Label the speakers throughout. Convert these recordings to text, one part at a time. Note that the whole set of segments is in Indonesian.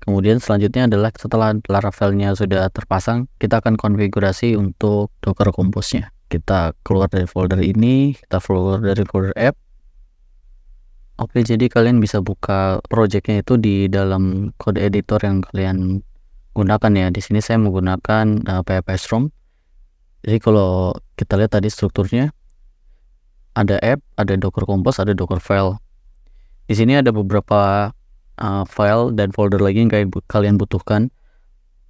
Speaker 1: Kemudian selanjutnya adalah setelah Laravel-nya sudah terpasang, kita akan konfigurasi untuk Docker Compose-nya. Kita keluar dari folder ini, kita keluar dari folder app. Oke, jadi kalian bisa buka project-nya itu di dalam kode editor yang kalian gunakan ya. Di sini saya menggunakan PHP-Storm. Jadi kalau kita lihat tadi strukturnya, ada app, ada Docker Compose, ada Docker file. Di sini ada beberapa file dan folder lagi yang kalian butuhkan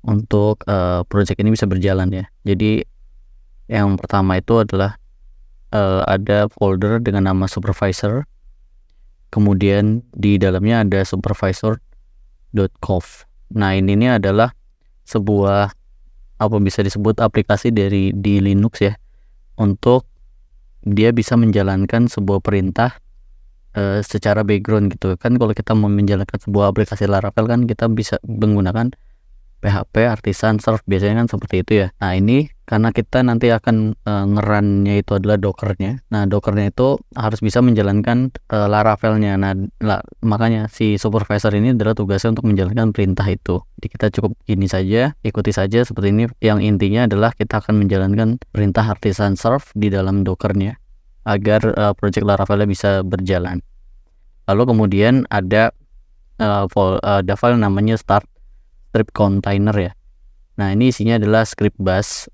Speaker 1: untuk project ini bisa berjalan ya. Jadi yang pertama itu adalah ada folder dengan nama supervisor, kemudian di dalamnya ada supervisor.conf. Nah ini adalah sebuah bisa disebut aplikasi di Linux ya, untuk dia bisa menjalankan sebuah perintah secara background gitu kan. Kalau kita mau menjalankan sebuah aplikasi Laravel kan kita bisa menggunakan PHP Artisan Serve, biasanya kan seperti itu ya. Nah ini karena kita nanti akan ngerunnya itu adalah Dockernya. Nah Dockernya itu harus bisa menjalankan Laravelnya. Nah makanya si supervisor ini adalah tugasnya untuk menjalankan perintah itu. Jadi kita cukup gini saja, ikuti saja seperti ini. Yang intinya adalah kita akan menjalankan perintah Artisan Serve di dalam Dockernya agar project Laravelnya bisa berjalan. Lalu kemudian ada file namanya start script container ya. Nah ini isinya adalah script bash,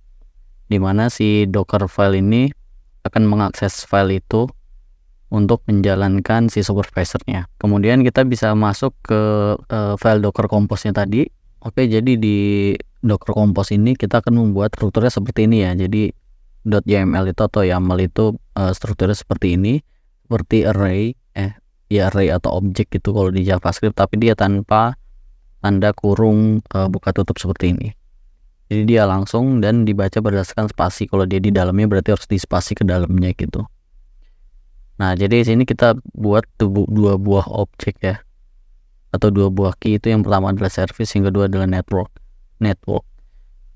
Speaker 1: dimana si Docker file ini akan mengakses file itu untuk menjalankan si supervisornya. Kemudian kita bisa masuk ke file Docker Compose-nya tadi. Oke, jadi di Docker Compose ini kita akan membuat strukturnya seperti ini ya. Jadi .yml itu atau YAML itu strukturnya seperti ini, seperti array atau objek gitu kalau di JavaScript, tapi dia tanpa tanda kurung buka tutup seperti ini. Jadi dia langsung dan dibaca berdasarkan spasi. Kalau dia di dalamnya berarti harus dispasi ke dalamnya gitu. Nah jadi di sini kita buat dua buah objek ya, atau dua buah key. Itu yang pertama adalah service, yang kedua adalah network.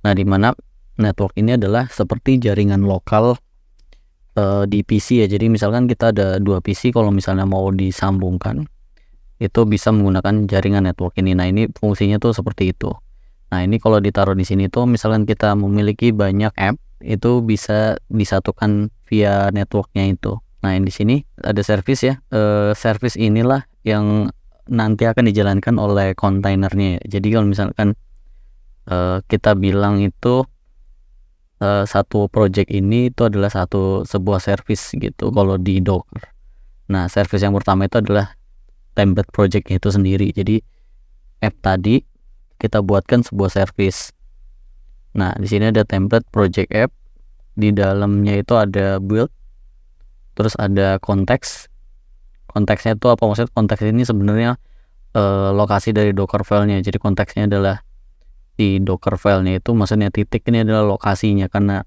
Speaker 1: Nah dimana network ini adalah seperti jaringan lokal di PC ya. Jadi misalkan kita ada dua PC, kalau misalnya mau disambungkan itu bisa menggunakan jaringan network ini. Nah ini fungsinya tuh seperti itu. Nah ini kalau ditaruh di sini tuh misalkan kita memiliki banyak app, itu bisa disatukan via networknya itu. Nah di sini ada service ya. Service inilah yang nanti akan dijalankan oleh kontainernya. Jadi kalau misalkan kita bilang itu satu project ini itu adalah sebuah service gitu kalau di Docker. Nah service yang pertama itu adalah template projectnya itu sendiri. Jadi app tadi kita buatkan sebuah service. Nah di sini ada template project app, di dalamnya itu ada build, terus ada konteks. Konteksnya itu apa? Maksudnya konteks ini sebenarnya lokasi dari Docker filenya. Jadi konteksnya adalah di Docker filenya itu, maksudnya titik ini adalah lokasinya, karena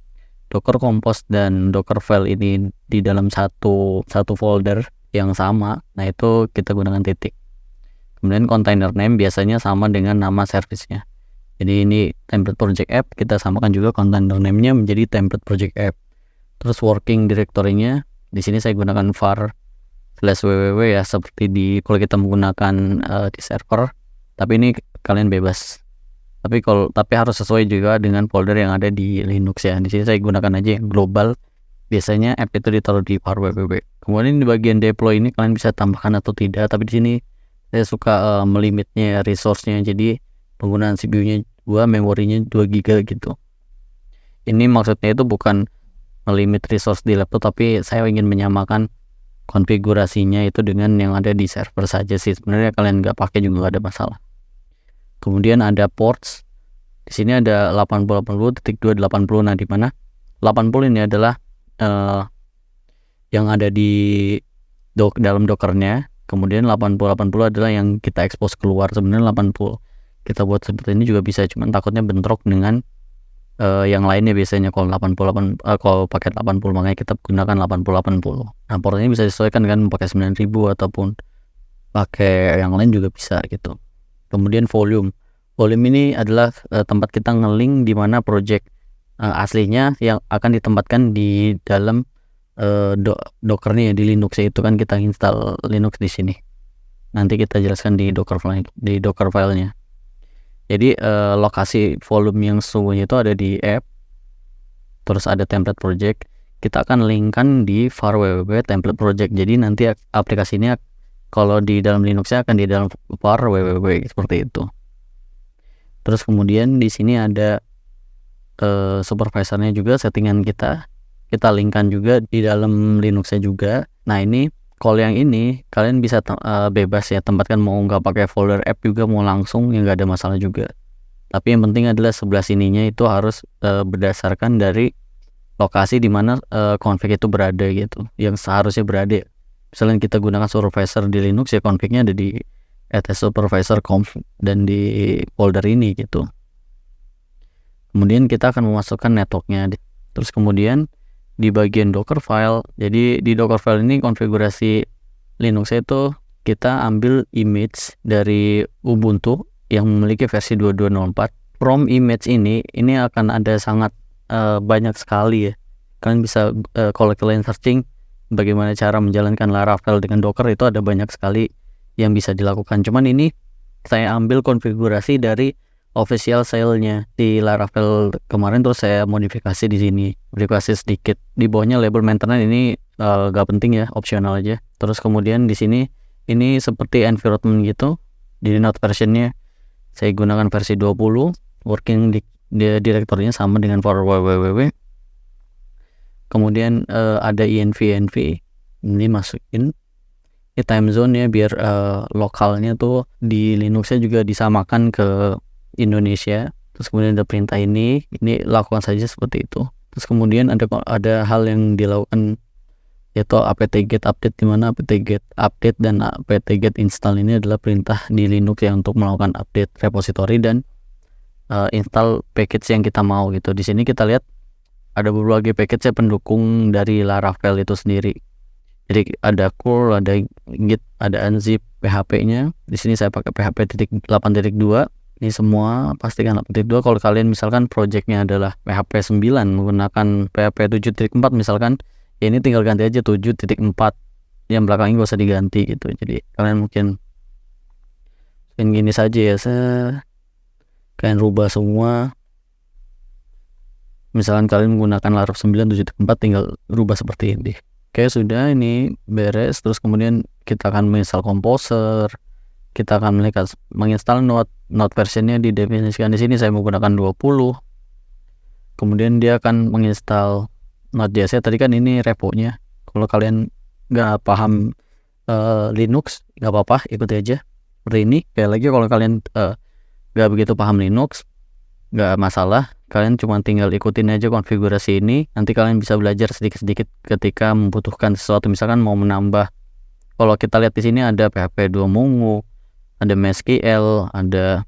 Speaker 1: Docker Compose dan Docker file ini di dalam satu folder yang sama. Nah itu kita gunakan titik. Kemudian container name biasanya sama dengan nama service-nya. Jadi ini template project app, kita samakan juga container name-nya menjadi template project app. Terus working directory-nya di sini saya gunakan var/www ya, seperti kalau kita menggunakan di server. Tapi ini kalian bebas. Tapi harus sesuai juga dengan folder yang ada di Linux ya. Di sini saya gunakan aja yang global. Biasanya app itu ditaruh di var/www. Kemudian di bagian deploy ini kalian bisa tambahkan atau tidak, tapi di sini saya suka melimitnya resource-nya. Jadi penggunaan CPU-nya 2, memorinya 2 GB gitu. Ini maksudnya itu bukan melimit resource di laptop, tapi saya ingin menyamakan konfigurasinya itu dengan yang ada di server saja sih. Sebenarnya kalian nggak pakai juga nggak ada masalah. Kemudian ada ports. Di sini ada 80.80.280. Nah di mana 80 ini adalah yang ada di dalam Dockernya. Kemudian 80 adalah yang kita expose keluar. Sebenarnya 80 kita buat seperti ini juga bisa, cuman takutnya bentrok dengan yang lainnya. Biasanya kalau kalau paket 80, makanya kita gunakan 80. Nah portnya bisa disesuaikan dengan pakai 9000 ataupun pakai yang lain juga bisa gitu. Kemudian volume ini adalah tempat kita nge-link di mana project aslinya yang akan ditempatkan di dalam Dockernya di Linux ya. Itu kan kita install Linux di sini. Nanti kita jelaskan di Docker filenya. Jadi lokasi volume yang sesungguhnya itu ada di app, terus ada template project. Kita akan linkkan di var www template project. Jadi nanti aplikasi ini kalau di dalam Linuxnya akan di dalam var www seperti itu. Terus kemudian di sini ada supervisornya juga, settingan kita linkkan juga di dalam Linuxnya juga. Nah ini kalau yang ini kalian bisa bebas ya tempatkan, mau nggak pakai folder app juga, mau langsung ya nggak ada masalah juga. Tapi yang penting adalah sebelah sininya itu harus berdasarkan dari lokasi di mana config itu berada gitu, yang seharusnya berada. Misalnya kita gunakan supervisor di Linux ya confignya ada di supervisor conf dan di folder ini gitu. Kemudian kita akan memasukkan networknya. Terus kemudian di bagian docker file, jadi di docker file ini konfigurasi Linux itu kita ambil image dari Ubuntu yang memiliki versi 22.04. From image ini akan ada sangat banyak sekali ya. Kalian bisa kalau kalian searching bagaimana cara menjalankan Laravel dengan Docker, itu ada banyak sekali yang bisa dilakukan. Cuman ini saya ambil konfigurasi dari official shell-nya di Laravel kemarin, terus saya modifikasi di sini, modifikasi sedikit. Di bawahnya label maintenance ini gak penting ya, opsional aja. Terus kemudian di sini ini seperti environment gitu. Jadi node versionnya saya gunakan versi 20, working di direktorinya sama dengan var www. Kemudian ada env ini masukin di time zone ya, biar lokalnya tuh di Linuxnya juga disamakan ke Indonesia. Terus kemudian ada perintah ini lakukan saja seperti itu. Terus kemudian ada hal yang dilakukan, yaitu apt-get update, di mana apt-get update dan apt-get install ini adalah perintah di Linux yang untuk melakukan update repository dan install package yang kita mau gitu. Di sini kita lihat ada berbagai package pendukung dari Laravel itu sendiri. Jadi ada curl, ada git, ada unzip, PHP-nya. Di sini saya pakai PHP 8.2. Ini semua pastikan 8.2. Kalau kalian misalkan projectnya adalah PHP 9 menggunakan PHP 7.4 misalkan, ya ini tinggal ganti aja 7.4. Yang belakangnya gak usah diganti gitu. Jadi kalian mungkin gini saja ya, kalian rubah semua. Misalkan kalian menggunakan Laravel 9 7.4, tinggal rubah seperti ini. Oke, sudah, ini beres. Terus kemudian kita akan menginstal Composer. Kita akan menginstal Node versionnya didefinisikan di sini. Saya menggunakan 20. Kemudian dia akan menginstal Node.js. Tadi kan ini repo-nya. Kalau kalian nggak paham Linux, nggak apa-apa, ikuti aja seperti ini. Kayak lagi kalau kalian nggak begitu paham Linux, nggak masalah. Kalian cuma tinggal ikutin aja konfigurasi ini. Nanti kalian bisa belajar sedikit-sedikit ketika membutuhkan sesuatu. Misalkan mau menambah, kalau kita lihat di sini ada PHP 2 Mongo, ada MySQL, ada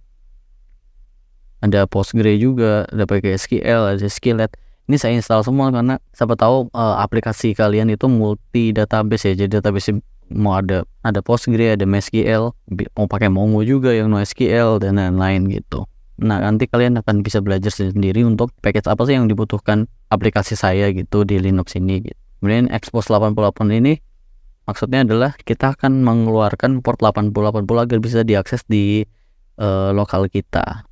Speaker 1: Postgre juga, ada PKSQL, ada Skillet. Ini saya install semua karena siapa tahu aplikasi kalian itu multi database ya. Jadi database mau ada Postgre, ada MySQL, mau pakai Mongo juga yang NoSQL dan lain-lain gitu. Nah, nanti kalian akan bisa belajar sendiri untuk package apa sih yang dibutuhkan aplikasi saya gitu di Linux ini gitu. Kemudian expose 8080 ini maksudnya adalah kita akan mengeluarkan port 8080 agar bisa diakses di lokal kita.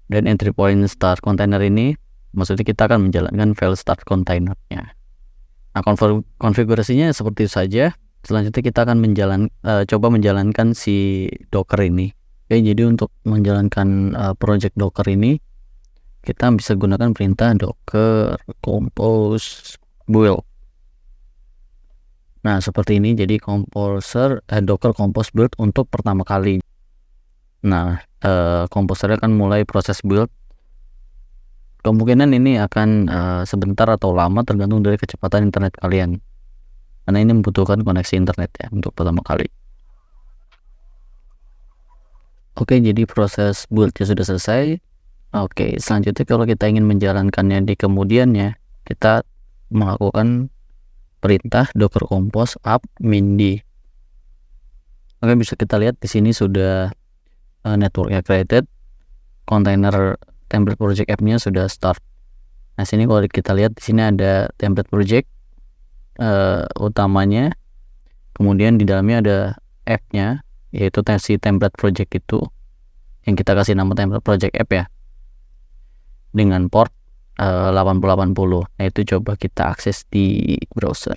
Speaker 1: Dan entry point start container ini maksudnya kita akan menjalankan file start containernya. Nah, konfigurasinya seperti itu saja. Selanjutnya kita akan coba menjalankan si Docker ini. Oke, jadi untuk menjalankan project Docker ini kita bisa gunakan perintah docker compose build. Nah, seperti ini. Jadi docker compose build untuk pertama kali. Nah, komposernya akan mulai proses build. Kemungkinan ini akan sebentar atau lama tergantung dari kecepatan internet kalian. Karena ini membutuhkan koneksi internet ya untuk pertama kali. Oke, jadi proses buildnya sudah selesai. Oke, selanjutnya kalau kita ingin menjalankannya di kemudiannya, kita melakukan perintah docker compose up mindi. Oke, bisa kita lihat di sini sudah networknya created, container template project app-nya sudah start. Nah, sini kalau kita lihat di sini ada template project utamanya, kemudian di dalamnya ada app-nya, yaitu si template project itu. yang kita kasih nama template project app ya, dengan port 8080. Nah itu coba kita akses di browser.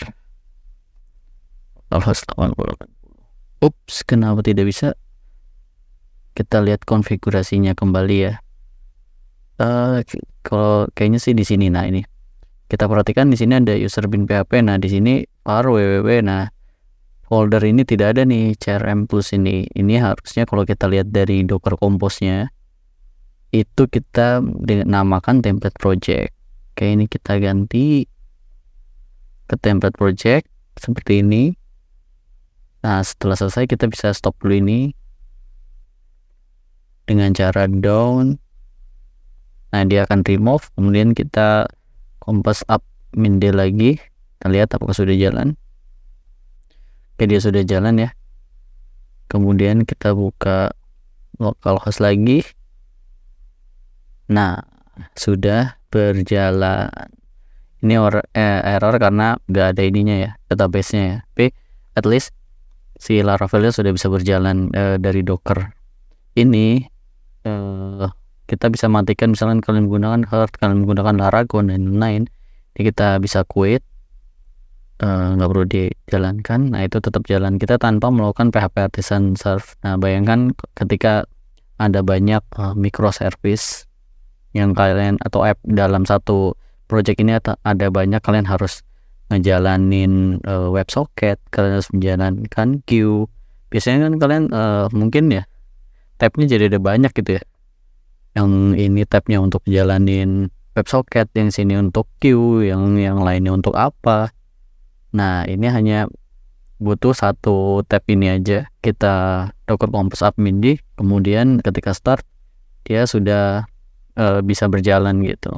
Speaker 1: Localhost 8080. Ups, kenapa tidak bisa? Kita lihat konfigurasinya kembali ya. Kalau kayaknya sih di sini. Nah ini kita perhatikan di sini ada user bin php. Nah di sini var www. Nah folder ini tidak ada nih crm tools ini. Ini harusnya kalau kita lihat dari docker compose-nya itu kita namakan template project. Oke, ini kita ganti ke template project seperti ini. Nah setelah selesai kita bisa stop dulu ini dengan cara down. Nah dia akan remove, kemudian kita compose up min d lagi, kita lihat apakah sudah jalan. Oke, dia sudah jalan ya. Kemudian kita buka localhost lagi. Nah sudah berjalan. Ini error karena nggak ada ininya ya, database-nya ya. Tapi at least si Laravel sudah bisa berjalan dari Docker. Ini kita bisa matikan, misalkan kalian menggunakan Heart, kalian menggunakan Laragon dan lain-lain. Jadi kita bisa quit, nggak perlu dijalankan. Nah itu tetap jalan kita tanpa melakukan PHP artisan serve. Nah bayangkan ketika ada banyak microservice yang kalian atau app dalam satu project ini ada banyak, kalian harus ngejalanin WebSocket, kalian harus menjalankan queue. Biasanya kan kalian mungkin ya tabnya jadi ada banyak gitu ya. Yang ini tabnya untuk jalanin WebSocket, yang sini untuk queue, yang lainnya untuk apa. Nah ini hanya butuh satu tab ini aja. Kita docker compose up min d, kemudian ketika start dia sudah bisa berjalan gitu.